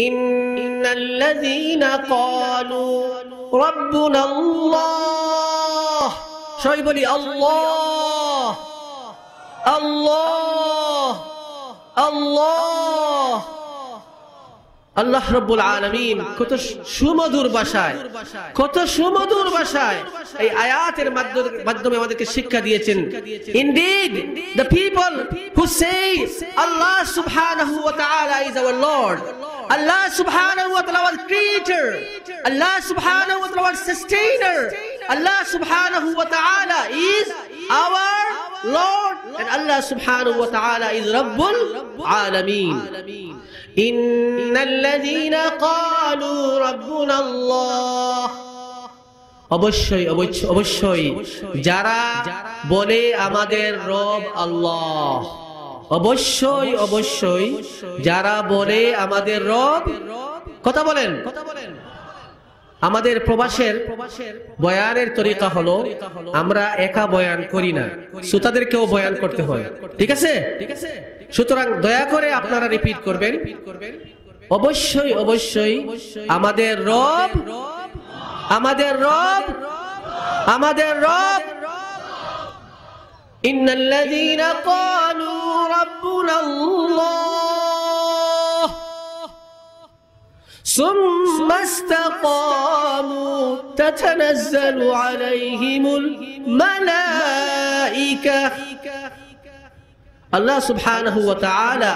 ইন্নাল্লাযীনা ক্বালু রাব্বুনাল্লাহ, সবাই বলি আল্লাহ আল্লাহ আল্লাহ। আল্লাহ রাব্বুল আলামিন কত সুমধুর ভাষায়, কত সুমধুর ভাষায় এই আয়াতের মাধ্যমে আমাদেরকে শিক্ষা দিয়েছেন। Indeed, the people who say Allah subhanahu wa ta'ala is our Lord, Allah subhanahu wa ta'ala our creator, Allah subhanahu wa ta'ala our sustainer, Allah subhanahu wa ta'ala is our Lord, and Allah subhanahu wa ta'ala is Rabbul Alameen. ইন্নাল্লাযীনা ক্বালু রাব্বুনাল্লাহ, অবশ্যই অবশ্যই যারা বলে আমাদের রব আল্লাহ, অবশ্যই অবশ্যই যারা বলে আমাদের রব। কথা বলেন। আমাদের প্রবাসের বয়ানের তরিকা হলো আমরা একা বয়ান করি না, শ্রোতাদেরকেও বয়ান করতে হয়। ঠিক আছে? সুতরাং দয়া করে আপনারা রিপিট করবেন, অবশ্যই অবশ্যই আমাদের রব, আমাদের রব, আমাদের রব। ইন্নাল্লাযীনা ক্বালু রাব্বুনাল্লাহ সুম্মা ইসতাকামু তাতানাজ্জালু আলাইহিমুল মালাইকা। আল্লাহ সুবহানাহু ওয়া তাআলা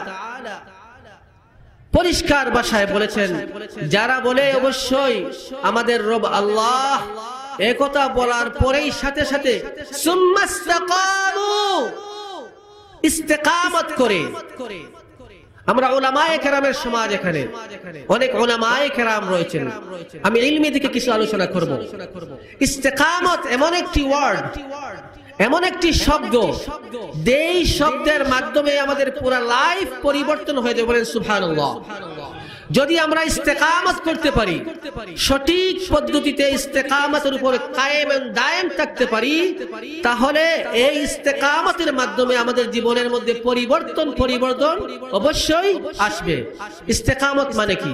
পরিষ্কার ভাষায় বলেছেন, যারা বলে অবশ্যই আমাদের রব আল্লাহ, একথা বলার পরেই সাথে সাথে সুম্মা ইসতাকামু, ইস্তেকামত করে। আমরা উলামায়ে কেরামের সমাজ, এখানে অনেক উলামায়ে কেরাম রয়েছেন, আমি ইলমি দিকে কিছু আলোচনা করব। ইস্তেকামত এমন একটি ওয়ার্ড, এমন একটি শব্দ, যেই শব্দের মাধ্যমে আমাদের পুরো লাইফ পরিবর্তন হয়ে যাবে। বলেন সুবহানাল্লাহ। যদি আমরা ইস্তেকামত করতে পারি, সঠিক পদ্ধতিতে ইস্তেকামতের উপরে কায়েম এবং দায়েম থাকতে পারি, তাহলে এই ইস্তেকামতের মাধ্যমে আমাদের জীবনের মধ্যে পরিবর্তন অবশ্যই আসবে। ইস্তেকামত মানে কি?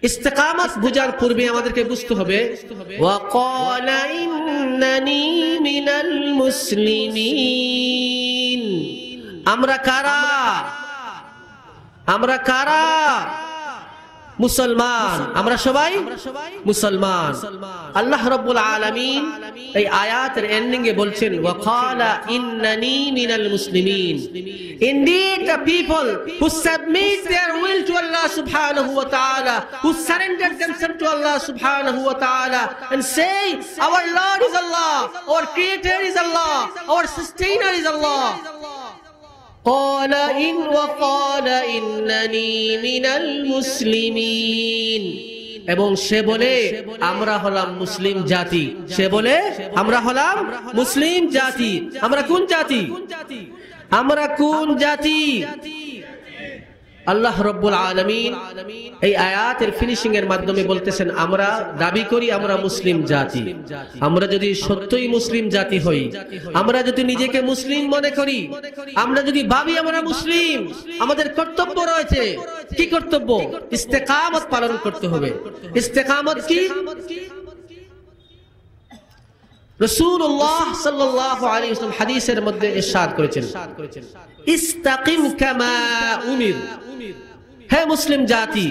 ইস্তেকামত বুঝার পূর্বে আমাদেরকে বুঝতে হবে ওয়াকালা ইন্নানী মিনাল মুসলিমিন। আমরা কারা? আমরা কারা? মুসলমান। আমরা সবাই মুসলমান। আল্লাহ রাব্বুল আলামিন এই আয়াতের এন্ডিং এ বলছেন ওয়াকালা ইন্নানী মিনাল মুসলিমিন। Indeed, the people who submit their will to Allah subhanahu wa ta'ala, who surrender themselves to Allah subhanahu wa ta'ala and say, our Lord is Allah, our Creator is Allah, our Sustainer is Allah. قال وقال إنني من المسلمين, এবং সে বলে আমরা হলাম মুসলিম জাতি। সে বলে আমরা হলাম মুসলিম জাতি। আমরা কোন জাতি? আমরা কোন জাতি? আল্লাহ রাব্বুল আলামিন এই আয়াতের ফিনিশিং এর মাধ্যমে বলতেছেন, আমরা দাবি করি আমরা মুসলিম জাতি। আমরা যদি সত্যই মুসলিম জাতি হই, আমরা যদি নিজেকে মুসলিম মনে করি, আমরা যদি ভাবি আমরা মুসলিম, আমাদের কর্তব্য রয়েছে। কি কর্তব্য? ইস্তেকামত পালন করতে হবে। ইস্তেকামত কি? রাসূলুল্লাহ সাল্লাল্লাহু আলাইহি ওয়াসাল্লাম হাদিসের মধ্যে ইরশাদ করেছেন, ইস্তাকিম কামা উমির। হে মুসলিম জাতি,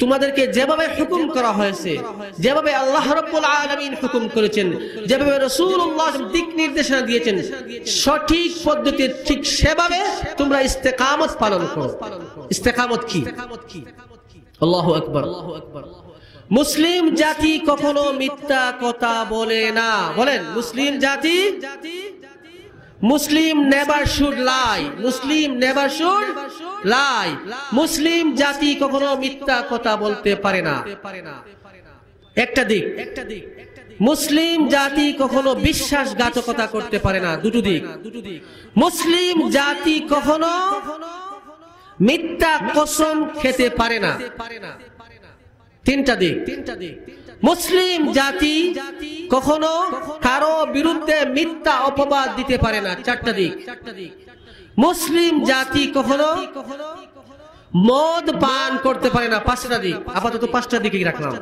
তোমাদেরকে যেভাবে হুকুম করা হয়েছে, যেভাবে আল্লাহ রাব্বুল আলামিন হুকুম করেছেন, যেভাবে রাসূলুল্লাহ দিক নির্দেশনা দিয়েছেন, সঠিক পদ্ধতিতে ঠিক সেভাবে তোমরা ইস্তেকামত পালন করো। ইস্তেকামত কি? আল্লাহু আকবার। মুসলিম জাতি কখনো মিথ্যা কথা বলে না। বলেন, মুসলিম জাতি, Muslim never should lie. Muslim never should lie. মুসলিম জাতি কখনো মিথ্যা কথা বলতে পারে না। একটা দিক। মুসলিম জাতি কখনো বিশ্বাসঘাতকতা করতে পারে না। দুটো দিক। মুসলিম জাতি কখনো মিথ্যা কসম খেতে পারে না। তিনটা দিক। মুসলিম জাতি কখনো কারো বিরুদ্ধে মিথ্যা অপবাদ দিতে পারে না। চারটা দিক। মুসলিম জাতি কখনো মদ পান করতে পারে না। 5টা দিক, আপাতত 5টা দিকই রাখলাম।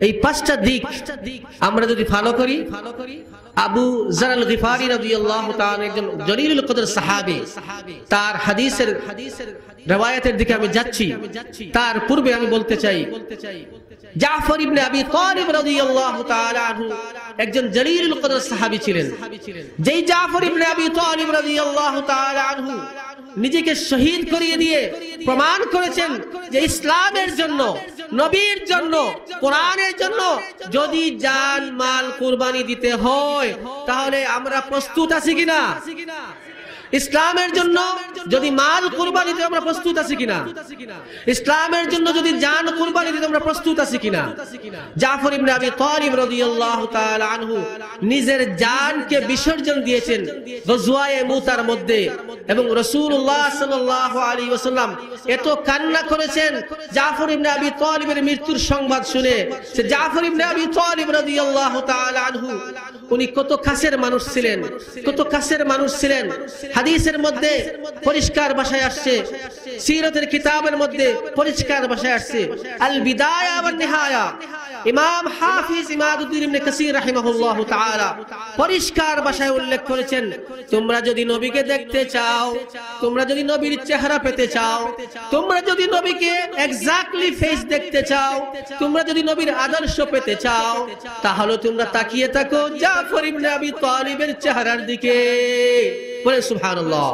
এই 5টা দিক আমরা যদি ফলো করি, আবু যার আল গিফারি রাদিয়াল্লাহু তাআলা একজন জলিলুল কদর সাহাবী, তার হাদিসের riwayat-এর দিকে আমি যাচ্ছি। তার পূর্বে আমি বলতে চাই, জাফর ইবনে আবি তালিব রাদিয়াল্লাহু তাআলা আনহু একজন জলিলুল কদর সাহাবী ছিলেন। যেই জাফর ইবনে আবি তালিব রাদিয়াল্লাহু তাআলা আনহু নিজেকে শহীদ করিয়ে দিয়ে প্রমাণ করেছেন যে ইসলামের জন্য, নবীর জন্য, কোরআনের জন্য যদি জান মাল কুরবানি দিতে হয় তাহলে আমরা প্রস্তুত আছি কিনা? ইসলামের জন্য যদি মাল কুরবানি দিতে আমরা প্রস্তুত আছি কিনা? ইসলামের জন্য যদি জান কুরবানি দিতে আমরা প্রস্তুত আছি কিনা? জাফর ইবনে আবি তালিব রাদিয়াল্লাহু তাআলা আনহু নিজের জানকে বিসর্জন দিয়েছেন গজওয়ায়ে মুতার মধ্যে, এবং রাসূলুল্লাহ সাল্লাল্লাহু আলাইহি ওয়াসাল্লাম এত কান্না করেছেন জাফর ইবনে আবি তালিবের মৃত্যুর সংবাদ শুনে। সে জাফর ইবনে আবি তালিব রাদিয়াল্লাহু তাআলা আনহু উনি কত কাছের মানুষ ছিলেন, কত কাছের মানুষ ছিলেন। হাদিসের মধ্যে পরিষ্কার ভাষায় আসছে, সিরাতের কিতাবের মধ্যে পরিষ্কার ভাষায় আসছে। আল বিদায়া ওয়ান নিহায়া, ইমাম হাফিজ ইমাদউদ্দিন ইবনে কাসির রাহিমাহুল্লাহু তাআলা পরিষ্কার ভাষায় উল্লেখ করেছেন, তোমরা যদি নবীকে দেখতে চাও, তোমরা যদি নবীর চেহারা পেতে চাও, তোমরা যদি নবীকে এক্স্যাক্টলি ফেস দেখতে চাও, তোমরা যদি নবীর আদর্শ পেতে চাও, তাহলে তোমরা তাকিয়ে থাকো জাফর ইবনে আবি তালিবের চেহারার দিকে। বলে সুবহানাল্লাহ।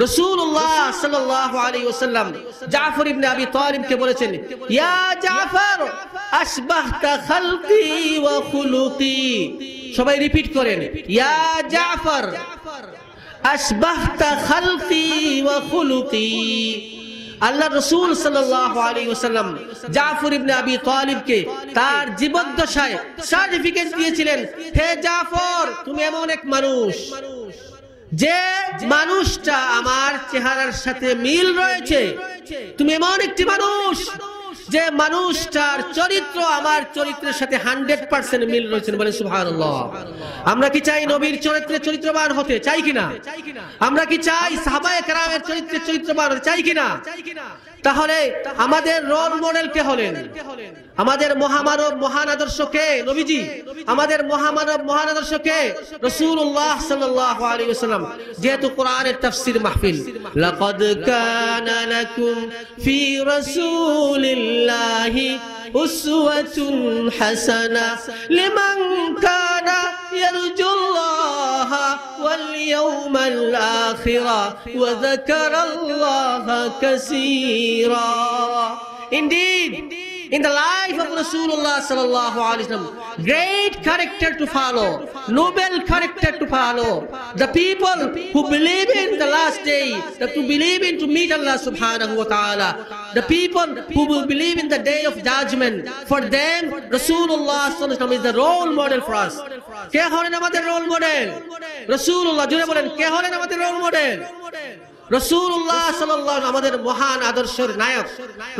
রাসূলুল্লাহ সাল্লাল্লাহু আলাইহি ওয়াসাল্লাম জাফর ইবনে আবি তালিবকে বলেছেন, ইয়া জাফর আশবাহতা খালকি ওয়া খুলুকি। সবাই রিপিট করেন, ইয়া জাফর আশবাহতা খালকি ওয়া খুলুকি। আল্লাহ রাসূল সাল্লাল্লাহু আলাইহি ওয়াসাল্লাম জাফর ইবনে আবি তালিবকে তার জীবদ্দশায় সার্টিফিকেট দিয়েছিলেন, হে জাফর তুমি এমন এক মানুষ যে মানুষটা আমার চেহারার সাথে মিল রয়েছে, তুমি এমন একটি মানুষ যে মানুষটার চরিত্র আমার চরিত্রের সাথে 100% মিল রয়েছে। বলে সুবহানাল্লাহ। আমরা কি চাই নবীর চরিত্রে চরিত্রবান হতে? চাই কিনা? আমরা কি চাই সাহাবায়ে কেরামের চরিত্রে চরিত্রবান হতে? চাই কিনা? তাহলে আমাদের রোল মডেল কে হলেন? আমাদের মহামানব মহান আদর্শ কে? নবীজি। আমাদের মহামানব মহান আদর্শ কে? রাসূলুল্লাহ সাল্লাল্লাহু আলাইহি ওয়াসাল্লাম। যেহেতু কোরআনের তাফসীর মাহফিল, লাকাদ কানা লাকুম ফি রাসূলিল্লাহি উসওয়াতুন হাসানা লিমান কানা ইয়ারজুল্লাহা ওয়াল ইয়াউমাল আখিরা ওয়া যাকারাল্লাহা কাসীরা। Indeed, in the life of Rasulullah sallallahu alaihi wasallam, great character to follow, noble character to follow. The people who believe in the last day, that to believe in to meet Allah subhanahu wa ta'ala, the people who will believe in the day of judgment, for them Rasulullah sallallahu alaihi wasallam is the role model for us. কে হলেন আমাদের role model? রাসূলুল্লাহ। জোরে বলেন, কে হলেন আমাদের role model? রাসূলুল্লাহ সাল্লাল্লাহু আলাইহি আমাদের মহান আদর্শের নায়ক,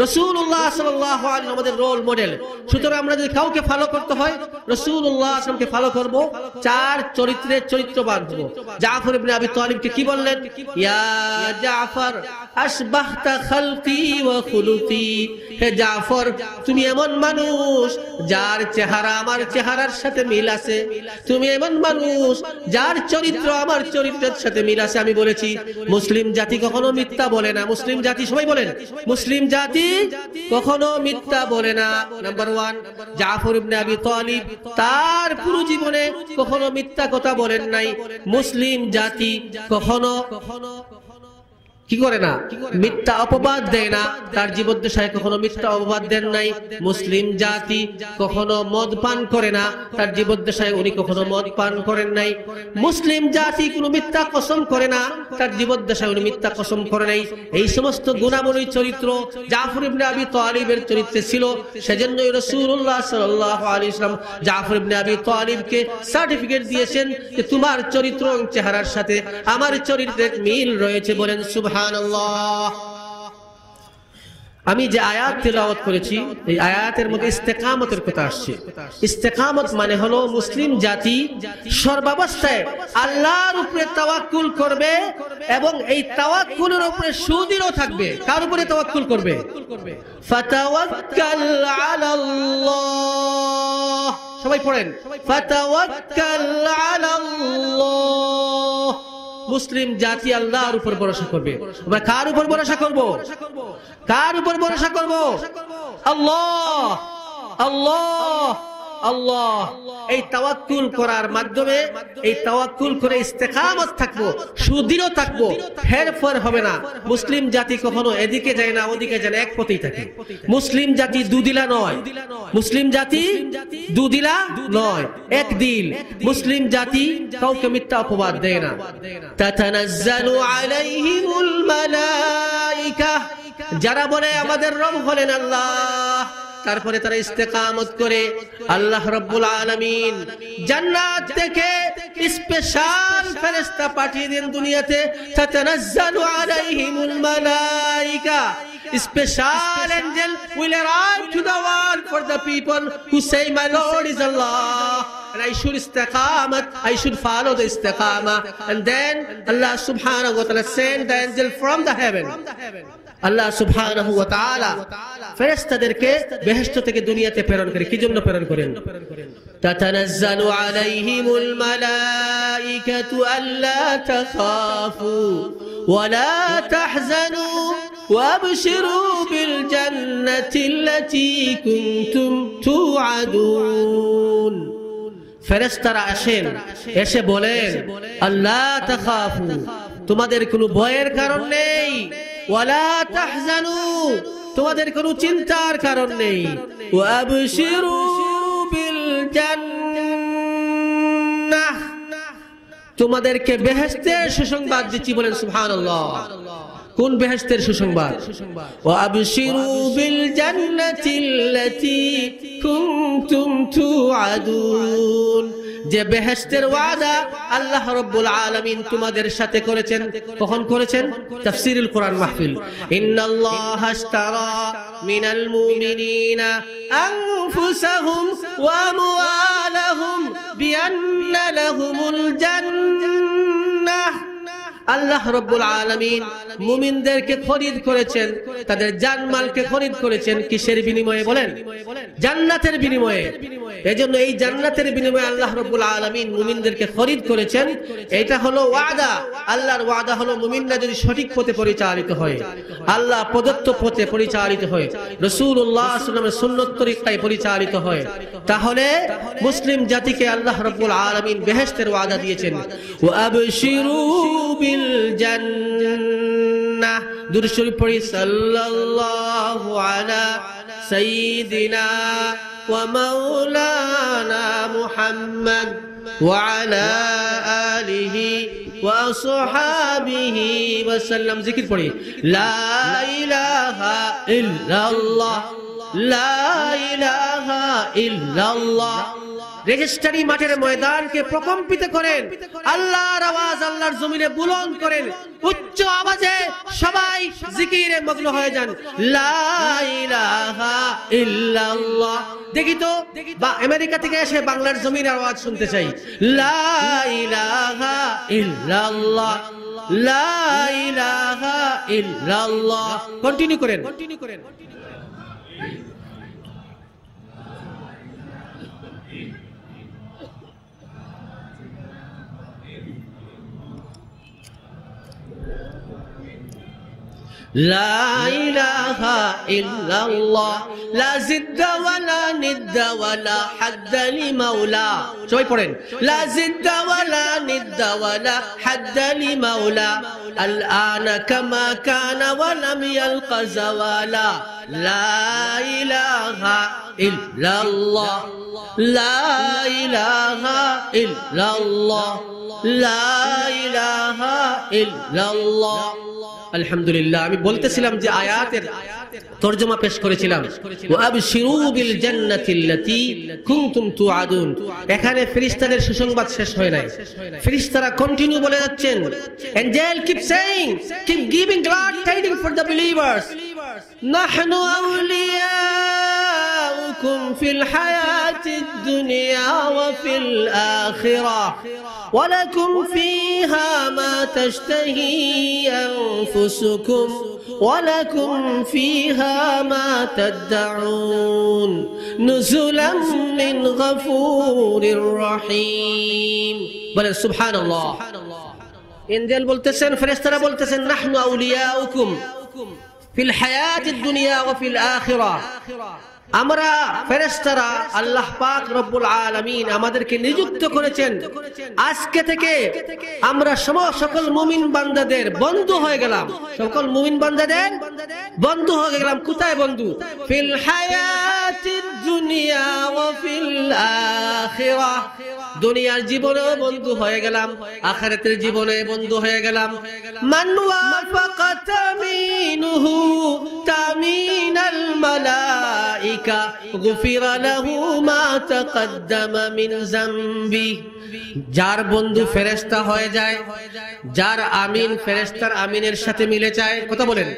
রাসূলুল্লাহ সাল্লাল্লাহু আলাইহি আমাদের রোল মডেল। সুতরাং আমরা যদি কাউকে ফলো করতে হয় রাসূলুল্লাহ সাল্লামকে ফলো করব, চার চরিত্রের চরিত্রবান হব। জাফর ইবনে আবি তালিবকে কি বললেন? ইয়া জাফর আশবাহতা খালকি ওয়া খুলুকি। হে জাফর তুমি এমন মানুষ যার চেহারা আমার চেহারার সাথে মিল আছে, তুমি এমন মানুষ যার চরিত্র আমার চরিত্রের সাথে মিল আছে। আমি বলেছি মুসলিম জাতি কখনো মিথ্যা বলে না। মুসলিম জাতি, সবাই বলেন, মুসলিম জাতি কখনো মিথ্যা বলে না। নাম্বার 1, জাফর ইবনে আবি তালিব তার পুরো জীবনে কখনো মিথ্যা কথা বলেন নাই। মুসলিম জাতি কখনো কি করে না? মিথ্যা অপবাদ দেয় না। তার জীবদ্দশায় কখনো মিথ্যা অপবাদ দেন নাই। মুসলিম জাতি কখনো মদ পান করে না। তার জীবদ্দশায় উনি কখনো মদ পান করেন নাই। মুসলিম জাতি কোনো মিথ্যা কসম করে না। তার জীবদ্দশায় উনি মিথ্যা কসম করে নাই। এই সমস্ত গুণাবলী চরিত্র জাফর ইবনে আবি তালিবের চরিত্রে ছিল। সেজন্যই রাসূলুল্লাহ সাল্লাল্লাহু আলাইহি ওয়াসাল্লাম জাফর ইবনে আবি তালিবকে সার্টিফিকেট দিয়েছেন যে তোমার চরিত্র এবং চেহারার সাথে আমার চরিত্রের মিল রয়েছে। বলেন সুবহানাল্লাহ। আমি যে আয়াত তেলাওয়াত করেছি এই আয়াতের মধ্যে ইস্তেকামতের কথা আসছে। ইস্তেকামত মানে হলো মুসলিম জাতি সর্বাবস্থায় আল্লাহর উপরে তাওয়াক্কুল করবে এবং এই তাওয়াক্কুলের উপরে সুদৃঢ় থাকবে। কার উপরে তাওয়াক্কুল করবে? ফাতাওয়াক্কাল আলাল্লাহ। সবাই পড়েন, ফাতাওয়াক্কাল আলাল্লাহ। মুসলিম জাতি আল্লাহর উপর ভরসা করবে। আমরা কার উপর ভরসা করব? কার উপর ভরসা করব? আল্লাহ, আল্লাহ, আল্লাহ। এই তাওয়াক্কুল করার মাধ্যমে, এই তাওয়াক্কুল করে ইস্তেকামত থাকবো, সুদৃঢ় থাকবো, হেরফের হবে না। মুসলিম জাতি কখনো এদিকে যায় না ওদিকে যায় না, এক পথেই থাকে। মুসলিম জাতি দুদিলা নয়, মুসলিম জাতি দুদিলা নয়, এক দিল। মুসলিম জাতি কাউকে মিথ্যা অপবাদ দেয় না। তাতানাজ্জালু আলাইহিমুল মালাইকা, যারা বলে আমাদের রব হলেন আল্লাহ, তারপরে তারা ইস্তেকামত করে, আল্লাহ রাব্বুল আলামিন জান্নাত থেকে স্পেশাল ফেরেশতা পাঠিয়ে দেন দুনিয়াতে। তাতানাজ্জালু আলাইহিমুল Malaika, special angel will arrive to the world for the people who say my Lord is Allah, and I should istiqamat, I should follow the istiqamah. And then Allah subhanahu wa ta'ala send the angel from the heaven. আল্লাহ সুবহানাহু ওয়া তাআলা ফেরেশতাদেরকে বেহেশত থেকে দুনিয়াতে প্রেরণ করে। কি জন্য প্রেরণ করেন? তাতানাজ্জালু আলাইহিমুল মালাইকাতু আল্লা তাখাফু ওয়া লা তাহজানু ওয়াবশিরু বিল জান্নাতিল্লাতী কুনতুম তুআদুন। ফেরেশতারা আসেন, এসে বলেন আল্লা তাখাফু, তোমাদের কোনো ভয়ের কারণ নেই, ওয়ালা তাহজানু, তোমাদের কোনো চিন্তার কারণ নেই, ওয়াবশিরু বিল জান্নাহ, তোমাদেরকে বেহেশতের সুসংবাদ দিচ্ছি। বলেন সুবহানাল্লাহ। কোন বেহেশতের সুসংবাদ? ওয়াবশিরু বিল জান্নাতিল্লাতী কুনতুম তুআদুন, যে বেহেশতের ওয়াদা আল্লাহ রাব্বুল আলামিন তোমাদের সাথে করেছেন। কখন করেছেন? তাফসীরুল কোরআন মাহফিল। ইন্নাল্লাহা আশতারা মিনাল মুমিনিনা আনফুসাহুম ওয়া আমওয়ালাহুম বিআন্না লাহুমুল জান্নাহ। আল্লাহ রাব্বুল আলামিন মুমিনদেরকে খরিদ করেছেন, তাদের জানমালকে খরিদ করেছেন কিসের বিনিময়ে? বলেন, জান্নাতের বিনিময়ে। এজন্য এই জান্নাতের বিনিময়ে আল্লাহ রাব্বুল আলামিন মুমিনদেরকে খরিদ করেছেন। এটা হলো ওয়াদা। আল্লাহর ওয়াদা হলো মুমিনরা যদি সঠিক পথে পরিচালিত হয়, আল্লাহ প্রদত্ত পথে পরিচালিত হয়, রাসূলুল্লাহ সাল্লাল্লাহু আলাইহি ওয়াসাল্লামের সুন্নাত তরিকায় পরিচালিত হয়, তাহলে মুসলিম জাতিকে আল্লাহ রাব্বুল আলামিন বেহেশতের ওয়াদা দিয়েছেন। ওয়া আবশিরু বিল জান্নাহ। দুরূদ শরীফ পড়ি, সাল্লাল্লাহু আলা সাইয়্যিদিনা ওয়া মাওলানা মুহাম্মদ ওয়া আলা আলিহি ওয়া আসহাবিহি ওয়া সাল্লাম। জিকির পড়ি, লা ইলাহা ইল্লাল্লাহ, লা ইলাহা ইল্লাল্লাহ। রেজিস্ট্রি মাঠের ময়দানকে প্রকম্পিত করেন, আল্লাহর আওয়াজ আল্লাহর জমিনে বুলন্দ করেন, উচ্চ আওয়াজে সবাই জিকিরে মগ্ন হয়ে যান, লা ইলাহা ইল্লাল্লাহ। দেখি তো আমেরিকা থেকে এসে বাংলার জমিনের আওয়াজ শুনতে চাই, লা ইলাহা ইল্লাল্লাহ, লা ইলাহা ইল্লাল্লাহ। কন্টিনিউ করেন। لا إله إلا الله لا زد ولا ند ولا حد لمولى شوي পড়েন لا زد ولا ند ولا حد لمولى الآن كما كان ولم يلق زوالا لا إله إلا الله لا إله إلا الله لا إله إلا الله আলহামদুলিল্লাহ। আমি বলতেছিলাম যে আয়াতের তরজমা পেশ করেছিলাম, ওয়াবশিরু বিল জান্নাতিল্লাতী কুনতুম তুআদুন। এখানে ফেরেশতাদের সুসংবাদ শেষ হয় নাই, ফেরেশতারা কন্টিনিউ বলে যাচ্ছেন, Angel keep saying, keep giving glad tidings for the believers. নাহনু আউলিয়াউকুম ফিল হায়াতিদ দুনিয়া ওয়া ফিল আখিরাহ ওয়া লাকুম ফিহা মা তাশতাহি আনফুসুকুম ওয়া লাকুম ফিহা মা তাদউন নুজুলাম মিন গফুরির রহিম। বলেন সুবহানাল্লাহ। ইনজিল বলতেছেন, ফেরেশতারা বলতেছেন, নাহনু আউলিয়াউকুম ফিল হায়াতিদ দুনিয়া ওয়া ফিল আখিরাহ। আমরা ফেরেশতারা আল্লাহ পাক রব্বুল আলামিন আমাদেরকে নিযুক্ত করেছেন, আজকে থেকে আমরা সকল মুমিন বান্দাদের বন্ধু হয়ে গেলাম। সকল মুমিন বান্দাদের বন্ধু হয়ে গেলাম। কোথায় বন্ধু? ফিল হায়াতিদ দুনিয়া ওয়া ফিল আখিরাহ। দুনিয়ার জীবনেও বন্ধু হয়ে গেলাম, আখিরাতের জীবনে বন্ধু হয়ে গেলাম। মান ওয়াফাকা তামিনুহু তামিনাল মালাইকা গুফিরা লাহু মা তাকদ্দামা মিন যামবি। যার বন্ধু ফেরেশতা হয়ে যায়, যার আমিন ফেরেশতার আমিনের সাথে মিলে যায়, কথা বলেন।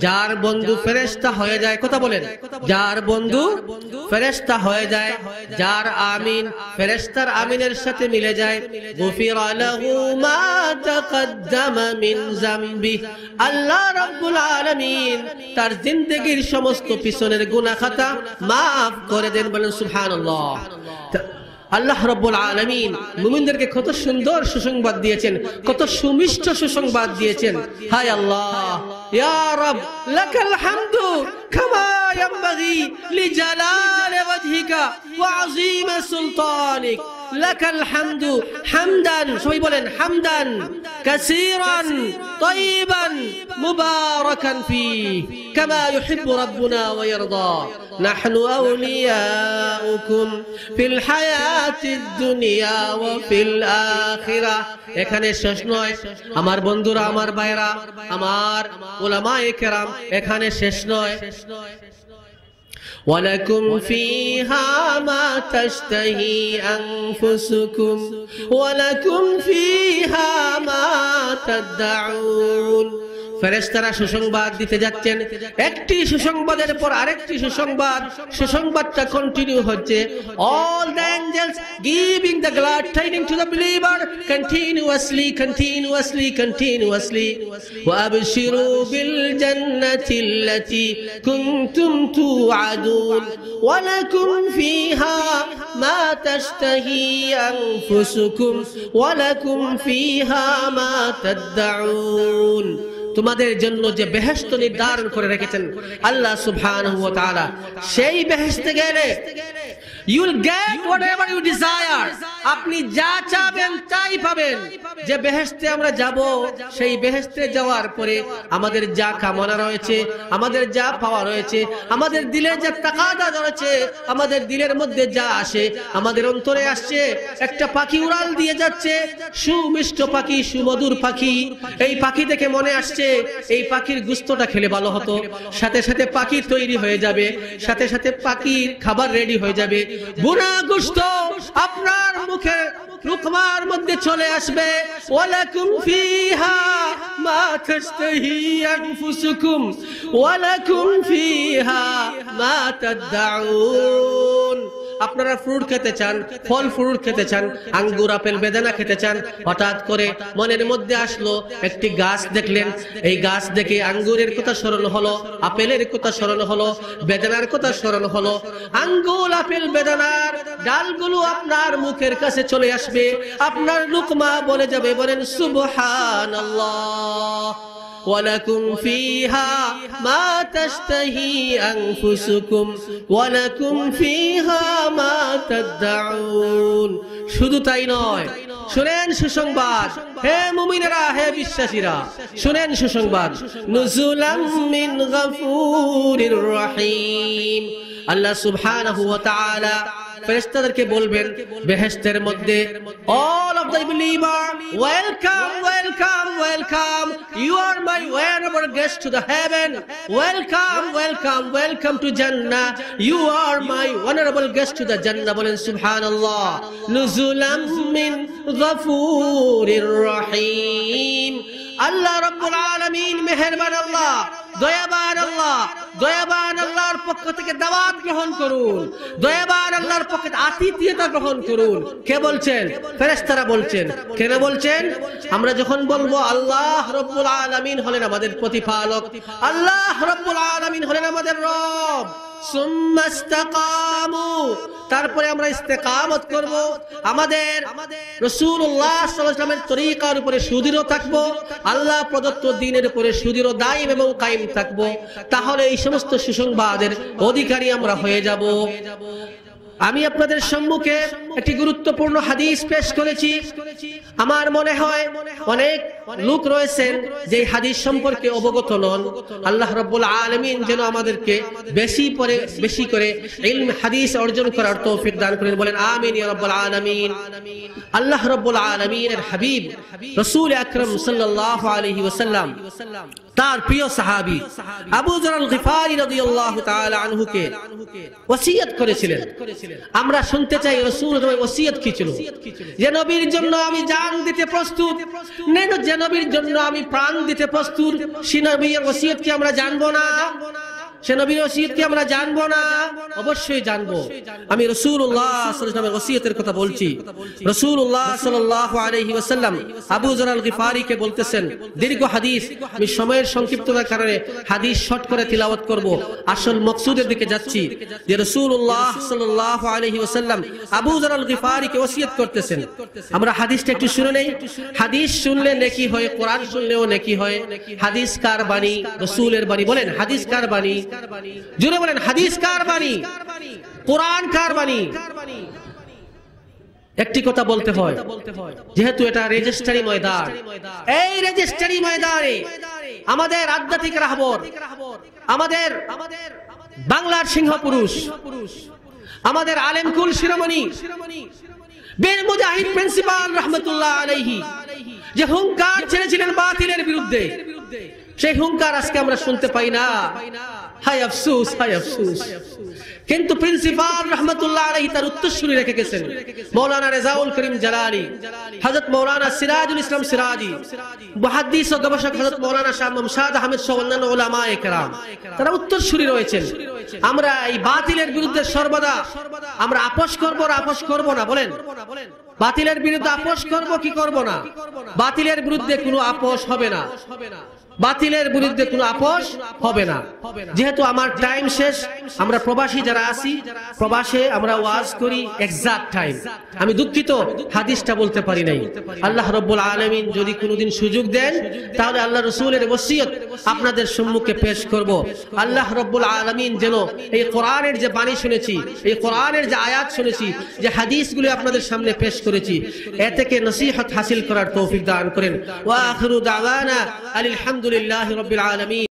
যার বন্ধু ফেরেশতা হয়ে যায়, কথা বলেন। যার বন্ধু ফেরেশতা হয়ে যায়, যার আমিন ফেরেশতার আমিনের সাথে মিলে যায়, গুফিরা লাহু মা তাকদ্দামা মিন যামবি। আল্লাহ রাব্বুল আলামিন তার জিন্দেগীর সমস্ত পিছনের গুনাহ খাতা মাফ করে দেন। বলেন সুবহানাল্লাহ। আল্লাহ রাব্বুল আলামিন মুমিনদেরকে কত সুন্দর সুসংবাদ দিয়েছেন, কত সুমিষ্ট সুসংবাদ দিয়েছেন। হায় আল্লাহ, ইয়া রব লাকাল হামদু কামা ইয়ানবাগি লিজালালি ওয়াজহিকা ওয়া আযীম সুলতানিক। লাকাল হামদু হামদান, সবাই বলেন হামদান কাসীরান তাইয়িবান মুবারাকান ফীহি কামা ইউহিব্বু রাব্বুনা ওয়া ইয়ারদা। নাহনু আউলিয়াউকুম ফিল হায়াতিদ দুনিয়া ওয়া ফিল আখিরাহ। এখানে শেষ নয় আমার বন্ধুরা, আমার ভাইরা, আমার উলামায়ে কেরাম, এখানে শেষ নয়। ওয়ালাকুম ফিহা মা তাশতাহি আনফুসুকুম ওয়ালাকুম ফিহা মা তাদউন। ফেরেশতারা সুসংবাদ দিতে যাচ্ছেন, একটি সুসংবাদের পর আরেকটি সুসংবাদ। সুসংবাদটা কন্টিনিউ হচ্ছে। All the angels giving the glad tidings to the believer continuously. Wa abshiru bil jannati allati kuntum tu'adun wa lakum fiha ma tashtahi anfusukum wa lakum fiha ma tad'un। তোমাদের জন্য যে বেহেশত নির্ধারণ করে রেখেছেন আল্লাহ সুবহানাহু ওয়া তাআলা, সেই বেহেশতে গেলে you will get whatever you desire. আপনি যা চাবেন তাই পাবেন। যে বেহেশতে আমরা যাব, সেই বেহেশতে যাওয়ার পরে আমাদের যা কামনা রয়েছে, আমাদের যা পাওয়া রয়েছে, আমাদের দিলে যা তাকাদা রয়েছে, আমাদের দিলের মধ্যে যা আসে, আমাদের অন্তরে আসছে। একটা পাখি উড়াল দিয়ে যাচ্ছে, সুমিষ্ট পাখি, সুমধুর পাখি। এই পাখি দেখে মনে আসছে এই পাখির গোশতটা খেলে ভালো হতো। সাথে সাথে পাখি তৈরি হয়ে যাবে, সাথে সাথে পাখির খাবার রেডি হয়ে যাবে। বুনা গোশত আপনার মুখে লুকমার মধ্যে চলে আসবে। ওয়ালাকুম ফিহা মা তাশতাহি আনফুসুকুম ওয়ালাকুম ফিহা মা তাদউন। আপনারা ফ্রুট খেতে চান, ফল ফ্রুট খেতে চান, আঙ্গুর, আপেল, বেদানা খেতে চান। হঠাৎ করে মনের মধ্যে আসলো, একটি গাছ দেখলেন, এই গাছ দেখে আঙ্গুরের কথা স্মরণ হলো, আপেলের কথা স্মরণ হলো, বেদানার কথা স্মরণ হলো। আঙ্গুর, আপেল, বেদানার ডালগুলো আপনার মুখের কাছে চলে আসবে, আপনার লুকমা বলে যাবে। বলেন সুবহানাল্লাহ। ওয়ালাকুম ফিহা মা তাশতাহি আনফুসুকুম ওয়ালাকুম ফিহা মা তাদউন। শুধু তাই নয়, শুনেন সুসংবাদ। হে মুমিনেরা, হে বিশ্বাসীরা, শুনেন সুসংবাদ। নুজুলাম মিন গফুরির রহিম। আল্লাহ সুবহানাহু ওয়া তাআলা ফেরেশতাদেরকে বলবেন বেহেশতের মধ্যে, all of the believer, welcome, welcome, welcome. You are my honorable guest to the heaven. Welcome, welcome, welcome to Jannah. You are my honorable guest to the Jannah. বলেন সুবহানাল্লাহ। নুজুলাম মিন গফুরির রহিম। আল্লাহ রাব্বুল আলামিন মেহেরবান আল্লাহ, দয়াবান আল্লাহর পক্ষ থেকে দাওয়াত গ্রহণ করুন, দয়াবান আল্লাহর পক্ষ থেকে আতিথেয়তা গ্রহণ করুন। কে বলছেন? ফেরেশতারা বলছেন। কেন বলছেন? আমরা যখন বলবো আল্লাহ রব্বুল আলামিন হলেন আমাদের প্রতিপালক, আল্লাহ রব্বুল আলামিন হলেন আমাদের রব, সুম্মা ইসতাকামু, তারপরে আমরা ইস্তেকামত করব, আমাদের রাসূলুল্লাহ সাল্লাল্লাহু আলাইহি ওয়াসাল্লামের তরিকার উপরে সুদৃঢ় থাকব, আল্লাহ প্রদত্ত দ্বীনের উপরে সুদৃঢ় দায়ম এবং কায়েম থাকব, তাহলে এই সমস্ত সুসংবাদের অধিকারী আমরা হয়ে যাব। আমি আপনাদের সম্মুখে একটি গুরুত্বপূর্ণ হাদিস পেশ করেছি। আমার মনে হয় অনেক লোক রয়েছেন যে হাদিস সম্পর্কে অবগত নন। আল্লাহ রাব্বুল আলামিন যেন আমাদেরকে বেশি করে ইলম হাদিস অর্জন করার তৌফিক দান করেন, বলেন আমিন ইয়া রাব্বুল আলামিন। আল্লাহ রাব্বুল আলামিনের হাবিব রাসূল আকরাম সাল্লাল্লাহু আলাইহি ওয়াসাল্লাম তার প্রিয় সাহাবী আবু যর আল গিফারি রাদিয়াল্লাহু তাআলা আনহুকে ওসিয়ত করেছিলেন। আমরা শুনতে চাই রাসূলের ওসিয়ত কি ছিল? যে নবীর জন্য আমি জান দিতে প্রস্তুত, যে নবীর জন্য আমি প্রাণ দিতে প্রস্তুত, সে নবীর ওসিয়ত কি আমরা জানবো না? সে নবীর ওসিয়ত কি আমরা জানবো না? অবশ্যই জানবো। আমি রাসূলুল্লাহ সাল্লাল্লাহু আলাইহি ওয়াসাল্লামের ওসিয়তের কথা বলছি। রাসূলুল্লাহ সাল্লাল্লাহু আলাইহি ওয়াসাল্লাম আবু যর আল গিফারিকে বলতেছেন, দীর্ঘ হাদিস, আমি সময়ের সংক্ষিপ্ততার কারণে হাদিস শর্ট করে তিলাওয়াত করব, আসল মাকসুদের দিকে যাচ্ছি। যে রাসূলুল্লাহ সাল্লাল্লাহু আলাইহি ওয়াসাল্লাম আবু যর আল গিফারিকে ওসিয়ত করতেছেন। আমরা হাদিসটা একটু শুনে নেই। হাদিস শুনলে নেকি হয়, কোরআন শুনলেও নেকি হয়। হাদিস কার বাণী? রাসূলের বাণী। বলেন হাদিস কার বাণী? জোরে বলেন হাদিস কার বাণী? কোরআন কার বাণী? একটি কথা বলতে হয়, যেহেতু এটা রেজিস্ট্রারি ময়দান, এই রেজিস্ট্রারি ময়দানে আমাদের আধ্যাত্মিক রাহবর, আমাদের বাংলার সিংহ পুরুষ, আমাদের আলেমকুল শিরোমণি বীর মুজাহিদ প্রিন্সিপাল রাহমাতুল্লাহ আলাইহি যে হুঙ্কার ছেড়েছিলেন বাতিলের বিরুদ্ধে, সেই হুঙ্কার আজকে আমরা শুনতে পাই না। হায় আফসোস, হায় আফসোস। কিন্তু প্রিন্সিপাল রাহমাতুল্লাহ আলাইহি তার উত্তরসূরি রেখে গেছেন মাওলানা রেজাউল করিম জালালি, হযরত মাওলানা সিরাজুল ইসলাম সিরাজি, মুহাদ্দিস ও গবেষক হযরত মাওলানা শাহ মুহাম্মদ আহমদ সহ অন্যান্য উলামায়ে কেরাম, তারা উত্তরসূরি রয়েছেন। আমরা এই বাতিলের বিরুদ্ধে সর্বদা আমরা আপোষ করব না, আপোষ করব না? বলেন বাতিলের বিরুদ্ধে আপোষ করব কি করব না? বাতিলের বিরুদ্ধে কোনো আপোষ হবে না, বাতিলের বিরুদ্ধে কোনো আপোষ হবে না। যেহেতু আমার টাইম শেষ, আমরা প্রবাসী যারা আছি, প্রবাসে আমরা ওয়াজ করি এক্সাক্ট টাইম। আমি দুঃখিত হাদিসটা বলতে পারি নাই। আল্লাহ রাব্বুল আলামিন যদি কোনোদিন সুযোগ দেন, তাহলে আল্লাহ রাসূলের ওসিয়ত আপনাদের সম্মুখে পেশ করব। আল্লাহ রাব্বুল আলামিন যেন এই কোরআনের যে বাণী শুনেছি, এই কোরআনের যে আয়াত শুনেছি, যে হাদিসগুলো আপনাদের সামনে পেশ করেছি, এ থেকে নসিহত হাসিল করার তৌফিক দান করেন। ওয়া আখিরু দাওয়ানা আলহামদুলিল্লাহি রাব্বিল আলামিন।